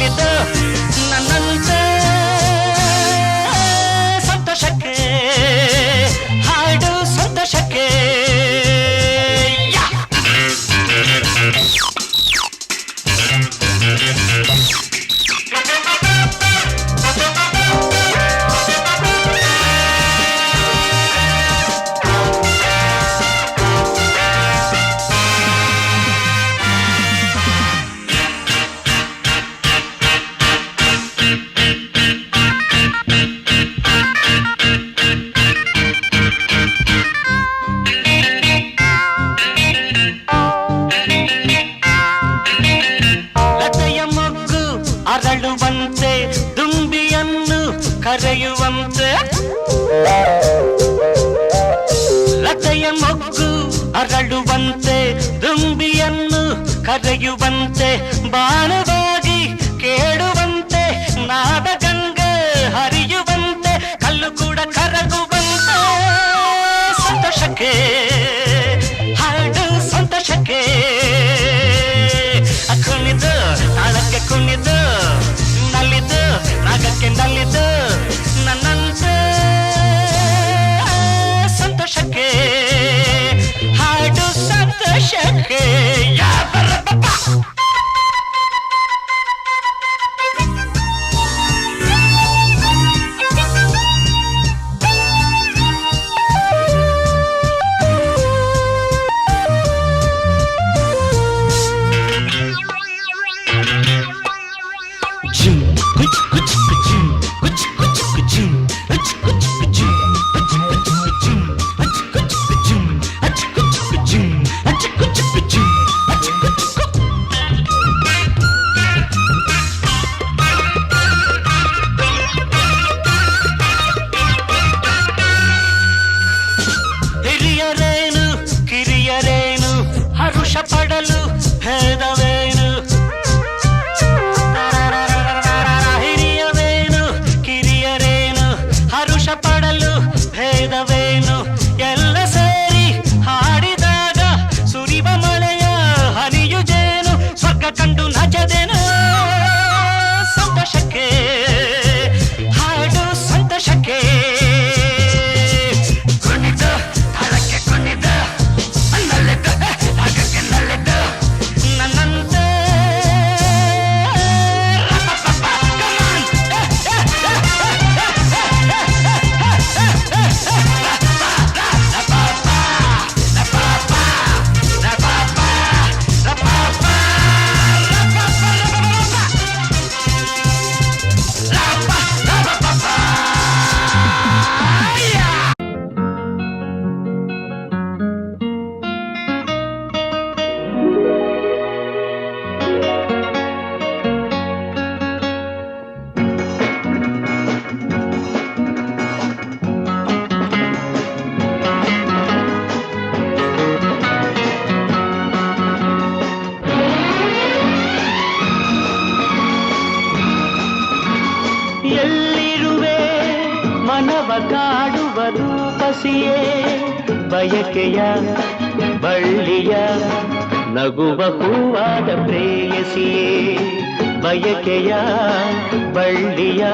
ಕುಣಿದು ನನ್ನಂತೆ ಸಂತೋಷಕ್ಕೆ ಹಾಡು ಸಂತೋಷಕ್ಕೆ ಅರಳುವಂತೆ ದುಂಬಿಯನ್ನು ಕರೆಯುವಂತೆ ಲತೆಯ ಮೊಗ್ಗು ಅರಳುವಂತೆ ದುಂಬಿಯನ್ನು ಕರೆಯುವಂತೆ ಬಾಣವಾಗಿ ಕೇಳುವಂತೆ ನಾದ ಗಂಗೆ ಹರಿಯುವಂತೆ ಕಲ್ಲು ಕೂಡ ಕರಗುವಂತೆ ಸಂತೋಷಕ್ಕೆ ಹಾಡು ಸಂತೋಷಕ್ಕೆ ಕುಣಿದು ತಾಳಕ್ಕೆ ಕುಣಿದು ನಲಿದು ರಾಗಕ್ಕೆ ನಲಿದು ನನ್ನಂತೆ ಸಂತೋಷಕ್ಕೆ ಹಾಡು ಸಂತೋಷಕ್ಕೆ ಹಿರಿಯರೇನು ಕಿರಿಯರೇನು ಹರುಷ ಪಡಲು ಭೇದವೇನು ಹಿರಿಯವೇನು ಕಿರಿಯರೇನು ಹರುಷ ಪಡಲು ಭೇದವೇನು ಎಲ್ಲ ಸೇರಿ ಹಾಡಿದಾಗ ಸುರಿವ ಮಳೆಯ ಹನಿಯು ಜೇನು ಸ್ವರ್ಗ ಕಂಡು ನಜದೇನು ಸಂತೋಷಕ್ಕೆ ಹಾಡು ಸಂತೋಷಕ್ಕೆ ಎಲ್ಲಿರುವೆ ಮನವ ಕಾಡುವ ರೂಪಸಿಯೇ ಬಯಕೆಯ ಬಳ್ಳಿಯ ನಗುವ ಹೂವಾದ ಪ್ರೇಯಸಿಯೇ ಬಯಕೆಯ ಬಳ್ಳಿಯ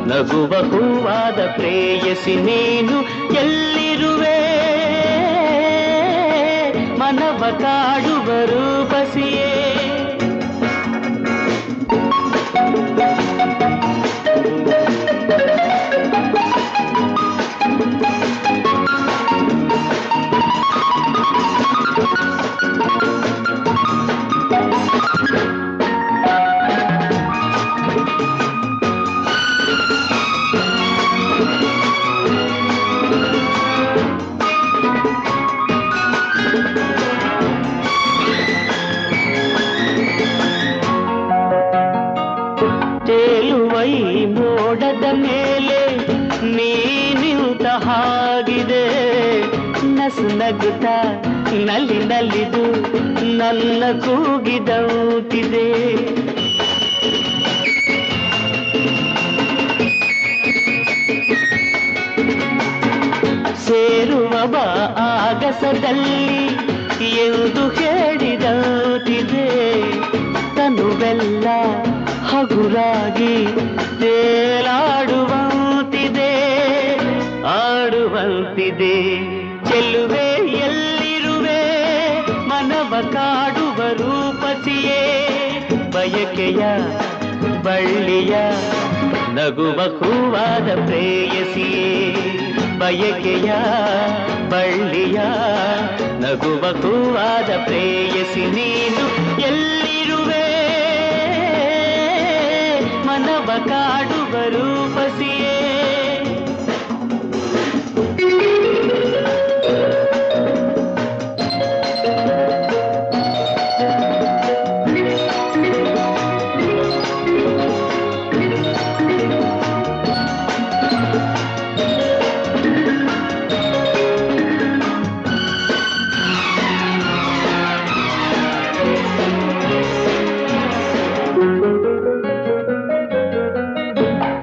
ನಗುವ ಹೂವಾದ ಪ್ರೇಯಸಿ ನೀನು ಎಲ್ಲಿರುವೆ ಮನವ ಕಾಡುವ ರೂಪಸಿಯೇ ಮೋಡದ ಮೇಲೆ ನೀನಿಂತ ಹಾಗಿದೆ ನಸು ನಗುತ್ತ ನಲ್ಲಿ ನಲಿದು ನನ್ನ ಕೂಗಿದೌತಿದೆ ಸೇರುವ ಬಾ ಆಗಸದಲ್ಲಿ ಎಂದು ಹೇಳಿದೌತಿದೆ ತನುವೆಲ್ಲ ಆಗಿದೆ ಚೆಲುವೆ ಎಲ್ಲಿರುವೆ ಮನವ ಕಾಡುವ ರೂಪಸಿಯೇ ಬಯಕೆಯ ಬಳ್ಳಿಯ ನಗುವ ಹೂವಾದ ಪ್ರೇಯಸಿಯೇ ಬಯಕೆಯ ಬಳ್ಳಿಯ ನಗುವ ಹೂವಾದ ಪ್ರೇಯಸಿ ನೀನು ಎಲ್ಲಿರುವೆ ಮನವ ಕಾಡುವ ರೂಪಸಿಯೇ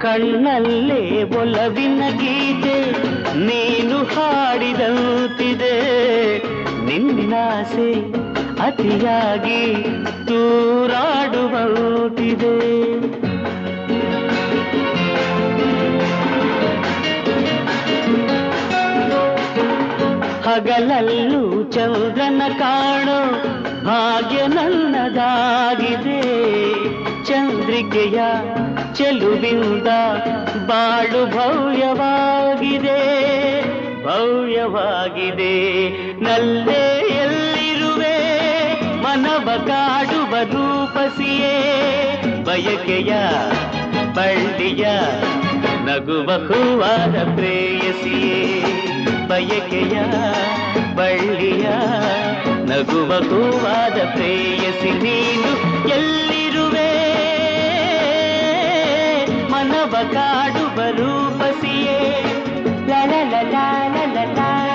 ಕಣ್ಣಲ್ಲೇ ಒಲವಿನ ಗೀತೆ ನೀನು ಹಾಡಿದಂತಿದೆ ನಿನ್ನಾಸೆ ಅತಿಯಾಗಿ ತೂರಾಡುವಂತಿದೆ ಹಗಲಲ್ಲೂ ಚಂದ್ರನ ಕಾಣೋ ಭಾಗ್ಯ ನನ್ನದಾಗಿದೆ ಚಂದ್ರಿಕೆಯ ಚೆಲುವಿಂದ ಬಾಳು ಭವ್ಯವಾಗಿದೆ ಭವ್ಯವಾಗಿದೆ ನಲ್ಲೇ ಎಲ್ಲಿರುವೆ ಮನವ ಕಾಡುವ ರೂಪಸಿಯೇ ಬಯಕೆಯ ಬಳ್ಳಿಯ ನಗುವ ಹೂವಾದ ಪ್ರೇಯಸಿಯೇ ಬಯಕೆಯ ಬಳ್ಳಿಯ ನಗುವ ಹೂವಾದ ಪ್ರೇಯಸಿ ನೀನು ಎಲ್ಲಿರುವೆ ಮನವ ಕಾಡುವ ರೂಪಸಿಯೇ ಲಾ ಲಾ ಲಾ ಲಾ ಲಾ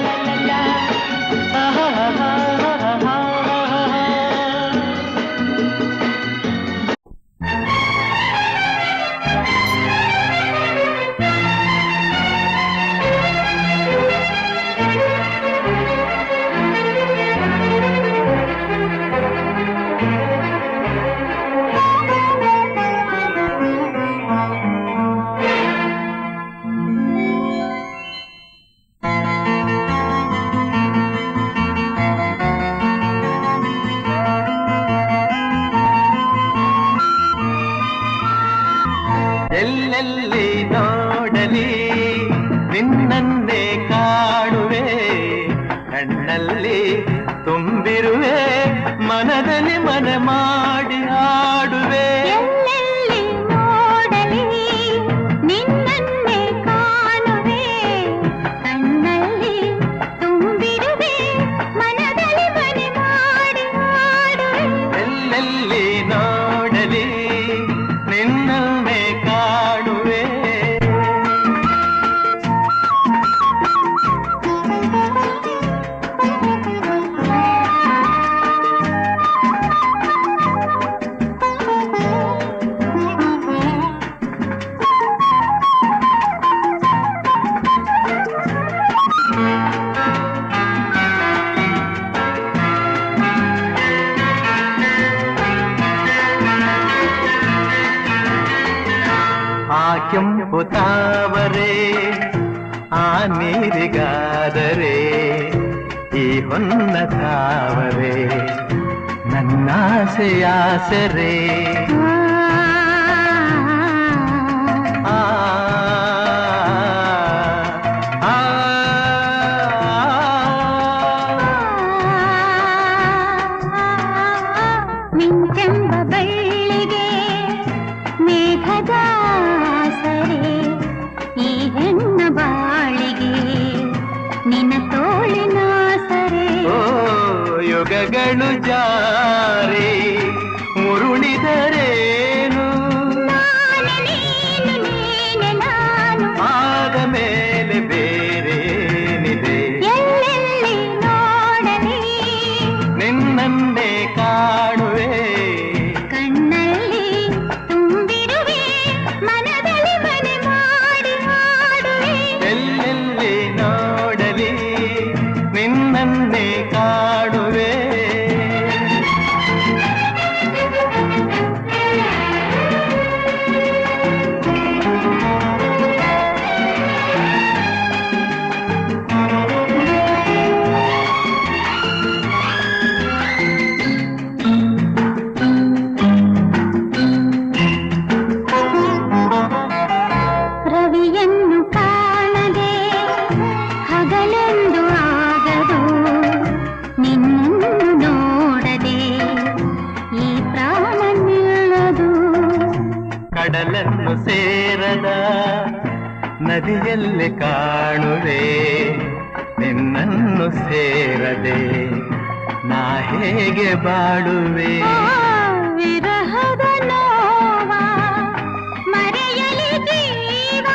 ಲಾ ಲಾ ಲಾ ಎಲ್ಲೆಲ್ಲಿ ನೋಡಲಿ ನಿನ್ನನ್ನೇ ಕಾಣುವೆ ಕಣ್ಣಲ್ಲಿ ತುಂಬಿರುವೆ ಮನದಲ್ಲಿ ಮನ ಮಾಡಿ ಆಡುವೆ ಎಲ್ಲೆಲ್ಲಿ ನೋಡಲಿ ನಿನ್ನನ್ನೇ ಕಾಣುವೆ ಕಣ್ಣಲ್ಲಿ ತುಂಬಿರುವೆ ಮನದಲ್ಲಿ ಮನ ಮಾಡಿ ಆಡುವೆ ಎಲ್ಲೆಲ್ಲಿ ನೋಡಲಿ ನಿನ್ನನ್ನೇ ಕಾಣುವೆ ಆ ಕೆಂಪು ತಾವರೆ ಆ ನೀರಿಗಾದರೆ ಈ ಹೊನ್ನ ತಾವರೆ ನನ್ನಾಸೆಯಾಸರೆ ಆ ಮಿಂಚೆಂಬ ಬಳ್ಳಿಗೆ ಮೇಘದ ಸರೆ ಈ ಹೆಣ್ಣ ಬಾಳಿಗೆ ನಿನ್ನ ತೋಳಿನ ಸರೆ ಓ ಯುಗಗಳು ಜಾರಿ ಮುರುಳಿದರೇನು ನಾನು ನೀನು ನೀನೆ ನಾನು ಆದ ಮೇಲೆ ಬೇರೇನಿದೆ ಎಲ್ಲೆಲ್ಲಿ ನೋಡಲಿ ನಿನ್ನನ್ನೇ ಕಾಣುವೆ ಕಣ್ಣ ಕಡಲನ್ನು ಸೇರದ ನದಿಯಲ್ಲಿ ಕಾಣುವೆ ನಿನ್ನನ್ನು ಸೇರದೆ ನಾ ಹೇಗೆ ಬಾಳುವೆ ವಿರಹದ ನೋವ ಮರೆಯಲಿ ಜೀವ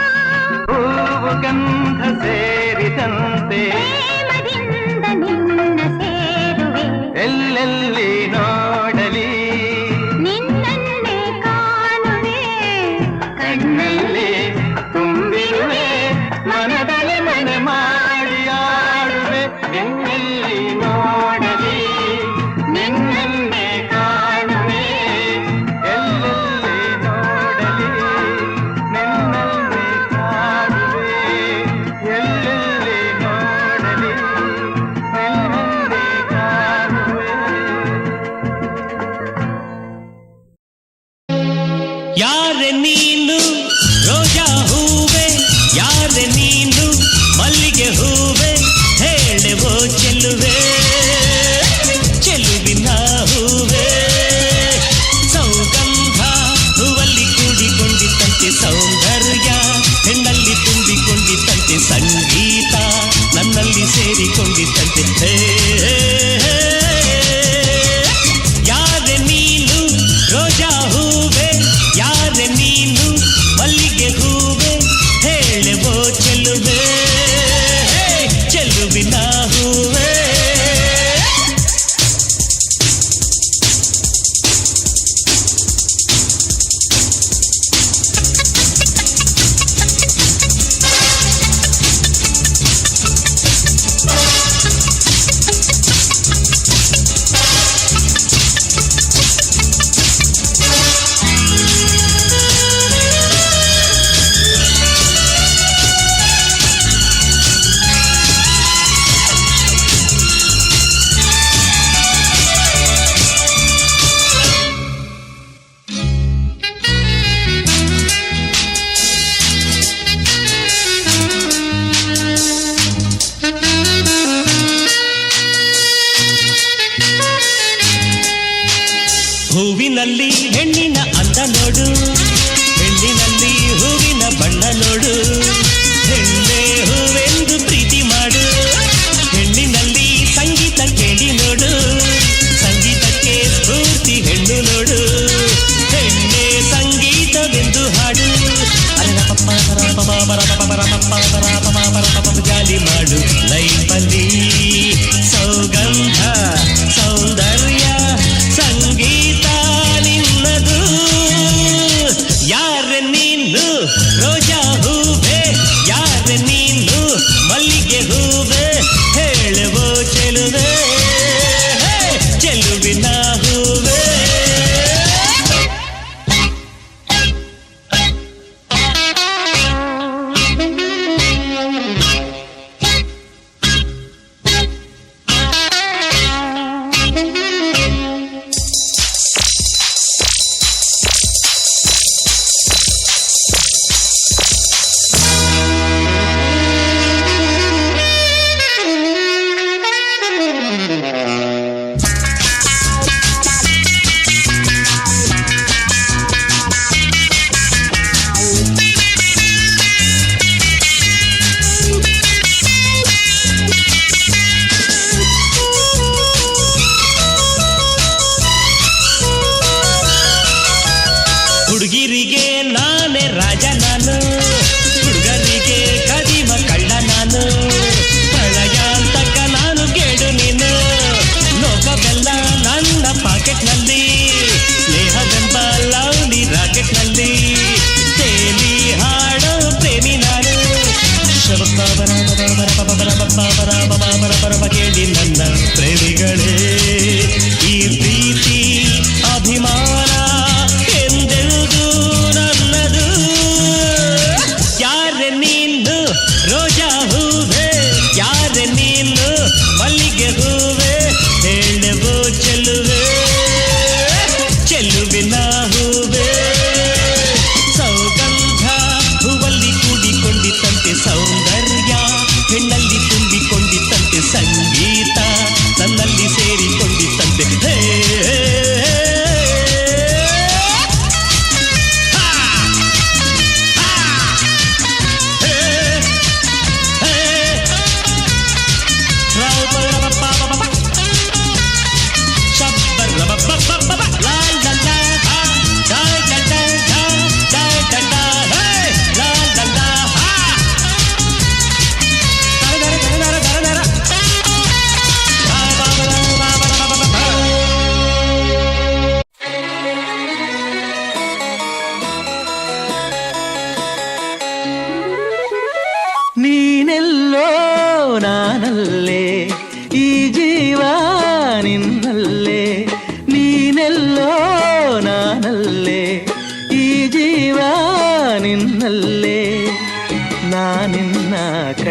ಹೂವು ಗಂಧ ಸೇರಿದಂತೆ ಪ್ರೇಮದಿಂದ ನಿನ್ನ ಸೇರುವೆ ಎಲ್ಲೆಲ್ಲಿ ನೋಡಲಿ ನಿನ್ನನ್ನೇ ಕಾಣುವೆ ಕಣ್ಣಲ್ಲಿ ತುಂಬಿರುವೆ ಮನದಲ್ಲಿ ಮನೆ ಮಾಡಿ ಆಡುವೆ ಎಲ್ಲೆಲ್ಲಿ ನೋಡಲಿ ನಿನ್ನನ್ನೇ ಕಾಣುವೆ ಎಲ್ಲೆಲ್ಲಿ ನೋಡಲಿ ನಿನ್ನನ್ನೇ ಕಾಣುವೆ ಎಲ್ಲೆಲ್ಲಿ ನೋಡಲಿ ನಿನ್ನನ್ನೇ ಕಾಣುವೆ ಯಾರೆ ನೀನು ರೋಜಾ ಹೂವೆ ಯಾರೆ ನೀನು ಮಲ್ಲಿಗೆ ಹೂವೆ ಹೇಳೆವೋ ಚೆಲುವೆ ಚೆಲುವಿನ ಹೂವೆ ಸೌಗಂಧ ಹೂವಲ್ಲಿ ಕೂಡಿಕೊಂಡಿದ್ದಂತೆ ಸೌಂದರ್ಯ ಹೆಣ್ಣಲ್ಲಿ ತುಂಬಿಕೊಂಡಿದ್ದಂತೆ ಸಂಗೀತ ನನ್ನಲ್ಲಿ ಸೇರಿಕೊಂಡಿದ್ದಂತೆ ಹೇ, ಹೇ, ಯಾರೆ ನೀನು ರೋಜಾ ಹೂವೆ ಯಾರೆ ನೀನು ಮಲ್ಲಿಗೆ ಹೂವೆ ಹೇಳೆವೋ ಚೆಲುವೆ ಚೆಲುವಿನ ಹೂವೆ ಹೂವಿನಲ್ಲಿ ಹೆಣ್ಣಿನ ಅಂದ ನೋಡು ಹೆಣ್ಣಿನಲ್ಲಿ ಹೂವಿನ ಬಣ್ಣ ನೋಡು ಹೆಣ್ಣೆ ಹೂವೆಂದು ಪ್ರೀತಿ ಮಾಡು ಹೆಣ್ಣಿನಲ್ಲಿ ಸಂಗೀತ ಕೇಳಿ ನೋಡು ಸಂಗೀತಕ್ಕೆ ಸ್ಫೂರ್ತಿ ಹೆಣ್ಣು ನೋಡು ಹೆಣ್ಣೆ ಸಂಗೀತವೆಂದು ಹಾಡು ಜಾಲಿ ಮಾಡು ಲೈಫಲ್ಲಿ ಸೌಗಂಧ ಸೌಂದರ್ಯ ಸಂಗೀತ ನಿನ್ನದು ಯಾರೆ ನೀನು ರೋಜಾ ಹೂವೆ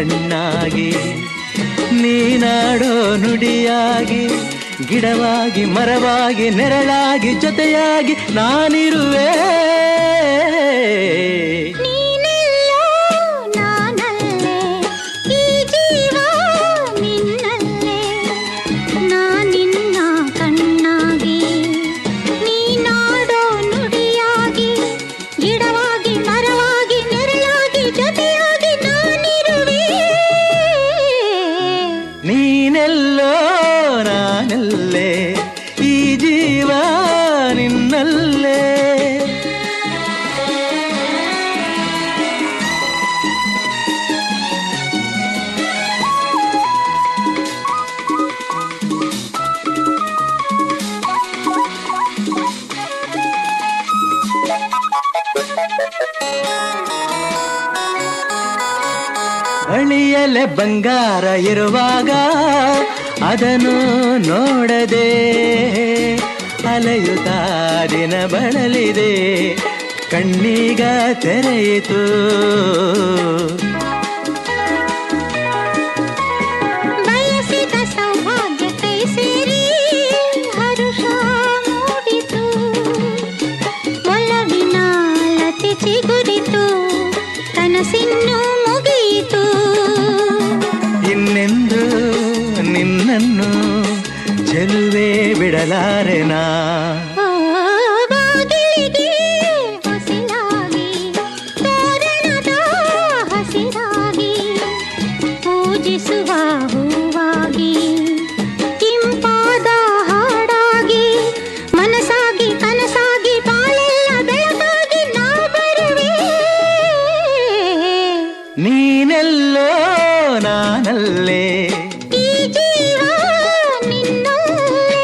ಹೆಣ್ಣಾಗಿ ನೀನಾಡೋ ನುಡಿಯಾಗಿ ಗಿಡವಾಗಿ ಮರವಾಗಿ ನೆರಳಾಗಿ ಜೊತೆಯಾಗಿ ನಾನಿರುವೆ ನೀನೆಲ್ಲೋ ನಾನಲ್ಲೇ ಈ ಜೀವ ನಿನ್ನಲ್ಲೇ ನಾನಿನ್ನ ಕಣ್ಣಾಗಿ ನೀನಾಡೋ ನುಡಿಯಾಗಿ ಗಿಡವಾಗಿ ಮರವಾಗಿ ನೆರಳಾಗಿ ಜೊತೆಯಾಗಿ ನಾನಿರುವೆ ನೀನೆಲ್ಲೋ ನಾನಲ್ಲೇ ಈ ಜೀವ ನಿನ್ನಲ್ಲೇ ಬಳಿಯಲೆ ಬಂಗಾರ ಇರುವಾಗ ಅದನ್ನು ನೋಡದೆ ಅಲೆಯುತ್ತಾ ದಿನ ಬಳಲಿದೆ ಕಣ್ಣೀಗ ತೆರೆಯಿತು ಬಯಸಿದ ಸೌಭಾಗ್ಯ ಕೈ ಸೇರಿ ಹರುಷ ಮೂಡಿತು ಒಲವಿನ ಲತೆ ಚಿಗುರಿತು ಕನಸಿನ್ನು ಮುಗಿಯಿತು ಇನ್ನೆಂದು ನಿನ್ನನ್ನು ಚೆಲುವೆ ಬಿಡಲಾರೆನಾ ಬಾಗಿಲಿಗೆ ಹೊಸಿಲಾಗಿ ತೋರಣದ ಹಸಿರಾಗಿ ಪೂಜಿಸುವ ಹೂವಾಗಿ ಇಂಪಾದ ಹಾಡಾಗಿ ಮನಸಾಗಿ ಕನಸಾಗಿ ಬಾಳೆಲ್ಲ ಬೆಳಗಾಗಿ ನಾ ಬರುವೆ ನೀನೆಲ್ಲೋ ನಾನಲ್ಲೇ ಈ ಜೀವ ನಿನ್ನಲ್ಲೇ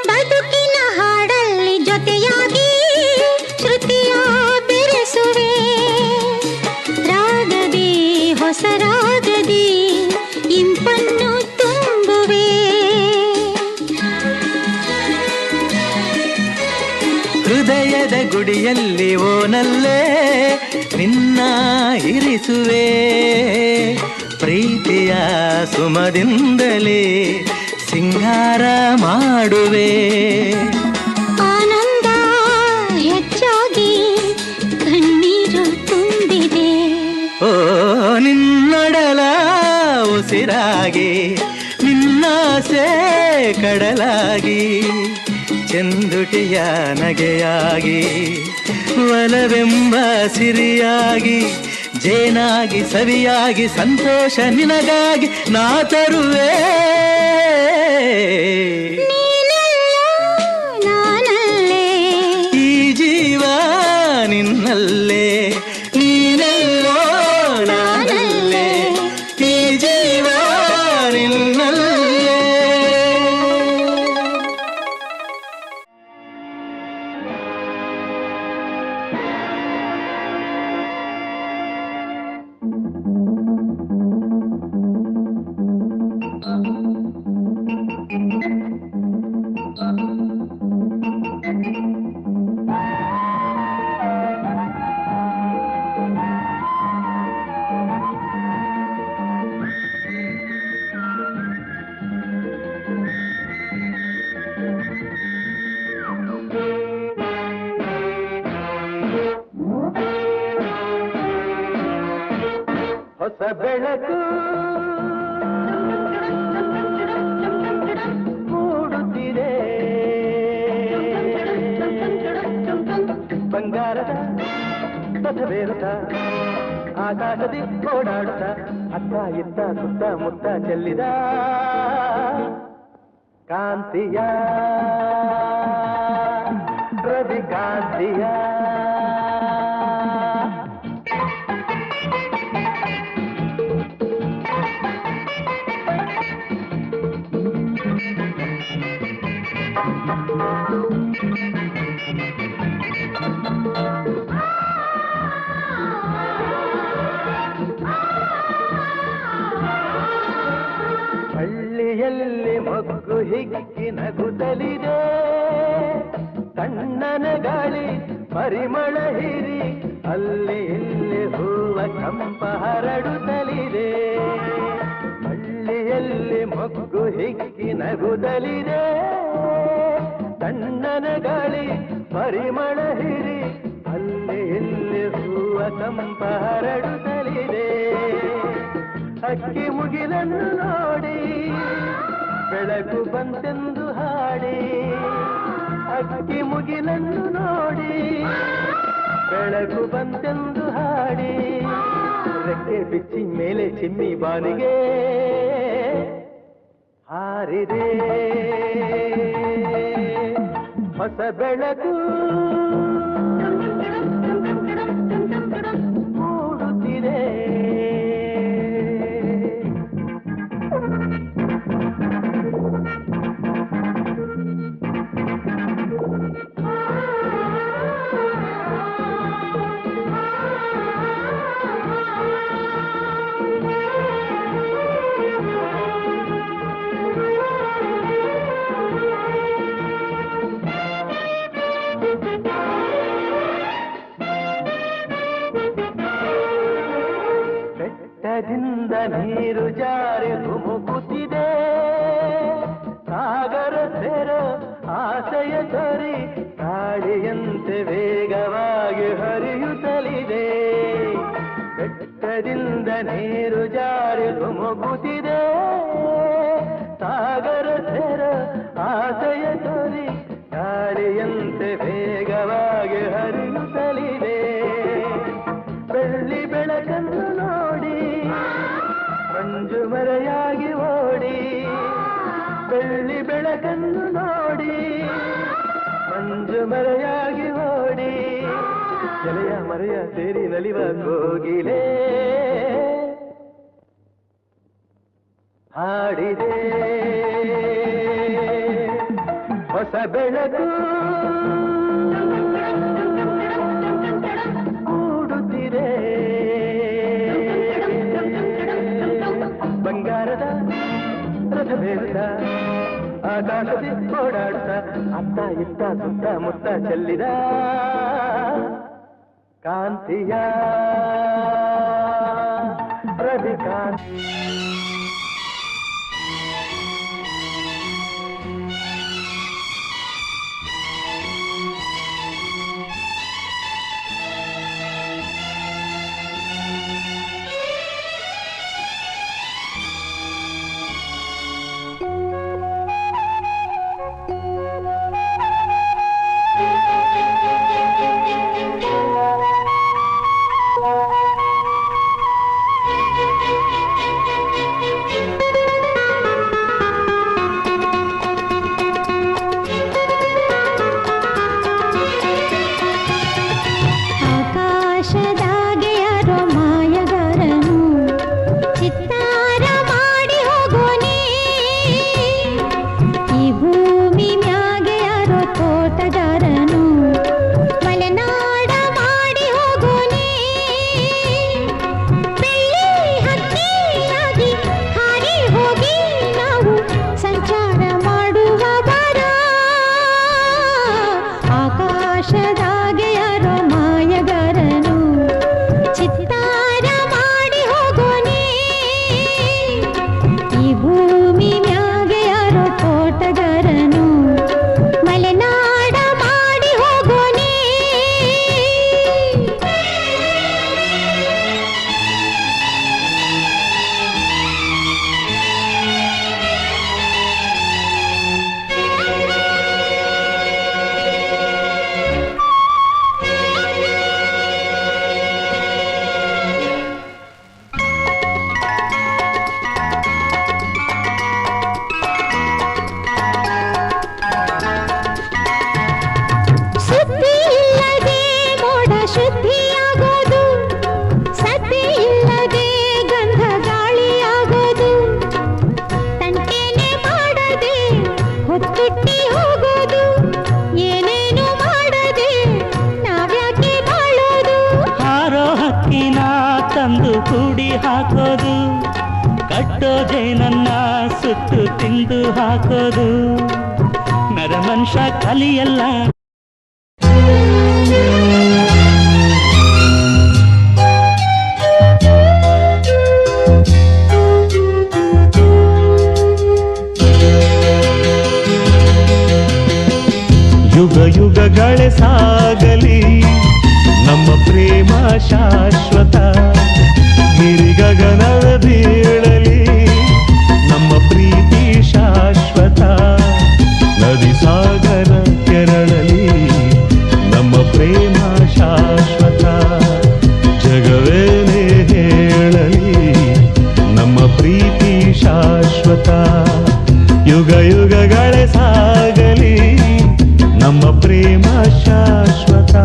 ಬದುಕಿನ ಹಾಡಲ್ಲಿ ಜೊತೆಯಾಗಿ ಶ್ರುತಿಯ ಬೆರೆಸುವೆ ರಾಗದಿ ಹೊಸ ರಾಗದಿ ಇಂಪನ್ನು ತುಂಬುವೆ ಹೃದಯದ ಗುಡಿಯಲ್ಲಿ ಓನಲ್ಲೇ ನಿನ್ನ ಇರಿಸುವೆ ಪ್ರೀತಿಯ ಸುಮದಿಂದಲೇ ಸಿಂಗಾರ ಮಾಡುವೆ ಆನಂದ ಹೆಚ್ಚಾಗಿ ಕಣ್ಣೀರು ತುಂಬಿದೆ ಓ ನಿನ್ನೊಡಲ ಉಸಿರಾಗಿ ನಿನ್ನಾಸೆ ಕಡಲಾಗಿ ಚೆಂದುಟಿಯ ನಗೆಯಾಗಿ ಒಲವೆಂಬ ಸಿರಿಯಾಗಿ ಜೇನಾಗಿ ಸವಿಯಾಗಿ ಸಂತೋಷ ನಿನಗಾಗಿ ನಾ ತರುವೆ ನೀನೆಲ್ಲೋ ನಾನಲ್ಲೇ ಈ ಜೀವ ನಿನ್ನಲ್ಲೇ ನೀನೆಲ್ಲೋ ನಾನಲ್ಲೇ ಈ ಜೀವ ನಿನ್ನಲ್ಲೇ ಹೊಸ ಬೆಳಕು ಮೂಡುತ್ತಿದೆ ಬಂಗಾರದ ಪಥವೇರುತ್ತ ಆಕಾಶದಿ ಓಡಾಡುತ್ತ ಅತ್ತ ಇತ್ತ ಸುತ್ತ ಮುತ್ತ ಚೆಲ್ಲಿದ ಕಾಂತಿಯ ರವಿ ಕಾಂತಿಯ ಬಳ್ಳಿಯಲ್ಲಿ ಮೊಗ್ಗು ಹಿಗ್ಗಿ ನಗುತ್ತಲಿದೆ, ತಣ್ಣನ ಗಾಳಿ ಪರಿಮಳ ಹಿರಿ ಅಲ್ಲಿ ಇಲ್ಲಿ ಹೂವ ಕಂಪ ಹರಡುತ್ತಲಿದೆ. ಬಳ್ಳಿಯಲ್ಲಿ ಮೊಗ್ಗು ಹಿಗ್ಗಿ ನಗುತ್ತಲಿದೆ, ತಣ್ಣನ ಗಾಳಿ ಪರಿಮಳ ಹಿರಿ ಅಲ್ಲಿ ಇಲ್ಲಿ ಹೂವ ಕಂಪ ಹರಡುತ್ತಲಿದೆ. ಅಕ್ಕಿ ಮುಗಿಲನ್ನು ನೋಡಿ ಬೆಳಕು ಬಂತೆಂದು ಹಾಡಿ, ಅಕ್ಕಿ ಮುಗಿಲನ್ನು ನೋಡಿ ಬೆಳಕು ಬಂತೆಂದು ಹಾಡಿ, ರೆಕ್ಕೆ ಬಿಚ್ಚಿ ಮೇಲೆ ಚಿಮ್ಮಿ ಬಾನಿಗೆ ಹಾರಿದೆ ಹೊಸ ಬೆಳಕು ಮೂಡುತ್ತಿದೆ. ಬೆಟ್ಟದಿಂದ ನೀರು ಜಾರಿ ಧುಮುಕುತ್ತಿದೆ, ಸಾಗರ ಸೇರ ಆಶಯ ತರಿ ಗಾಳಿಯಂತೆ ವೇಗವಾಗಿ ಹರಿಯುತ್ತಲಿದೆ. ಬೆಟ್ಟದಿಂದ ನೀರು ಜಾರಿ ಧುಮುಕುತ್ತಿದೆ, ಸಾಗರ ಸೇರ ಆಶಯ ತರಿ ಗಾಳಿಯಂತೆ ವೇಗವಾಗಿ ಹರಿಯುತ್ತಲಿದೆ. ಬೆಳ್ಳಿ ಬೆಳಕನ್ನು ನೋಡಿ ಮಂಜು ಮರೆಯಾಗಿ ಓಡಿ, ಬೆಳ್ಳಿ ಬೆಳಕನ್ನು ನೋಡಿ ಮಂಜು ಮರೆಯಾಗಿ ಓಡಿ, ಎಲೆಯ ಮರೆಯ ಸೇರಿ ನಲಿವ ಕೋಗಿಲೆ ಹಾಡಿದೆ ಹೊಸ ಬೆಳಕು ಮೂಡುತ್ತಿದೆ. ಬಂಗಾರದ ರಥವೇರುತ್ತ ಆಕಾಶದಿ ಓಡಾಡುತ್ತ, ಅತ್ತ ಇತ್ತ ಸುತ್ತ ಮುತ್ತ ಚೆಲ್ಲಿದ ಕಾಂತಿಯ ರವಿಕಾಂತಿ. ತಂದು ಕೂಡಿ ಹಾಕೋದು, ಕಟ್ಟೋದೆ ನನ್ನ ತುತ್ತು ತಿಂದು ಹಾಕೋದು ನರಮನುಷ್ಯ ಕಲಿಯಲ್ಲ. ಯುಗ ಯುಗಗಳೇ ಸಾಗಲಿ ನಮ್ಮ ಪ್ರೇಮ ಶಾಶ್ವತ, ಗಿರಿಗಗನದ ಬೀಳಲಿ ನಮ್ಮ ಪ್ರೀತಿ ಶಾಶ್ವತ, ನದಿ ಸಾಗರ ಕೆರಳಲಿ ನಮ್ಮ ಪ್ರೇಮ ಶಾಶ್ವತ, ಜಗವೇನೇ ಹೇಳಲಿ ನಮ್ಮ ಪ್ರೀತಿ ಶಾಶ್ವತ. ಯುಗ ಯುಗಗಳೇ ಸಾಗಲಿ ನಮ್ಮ ಪ್ರೇಮ ಶಾಶ್ವತ.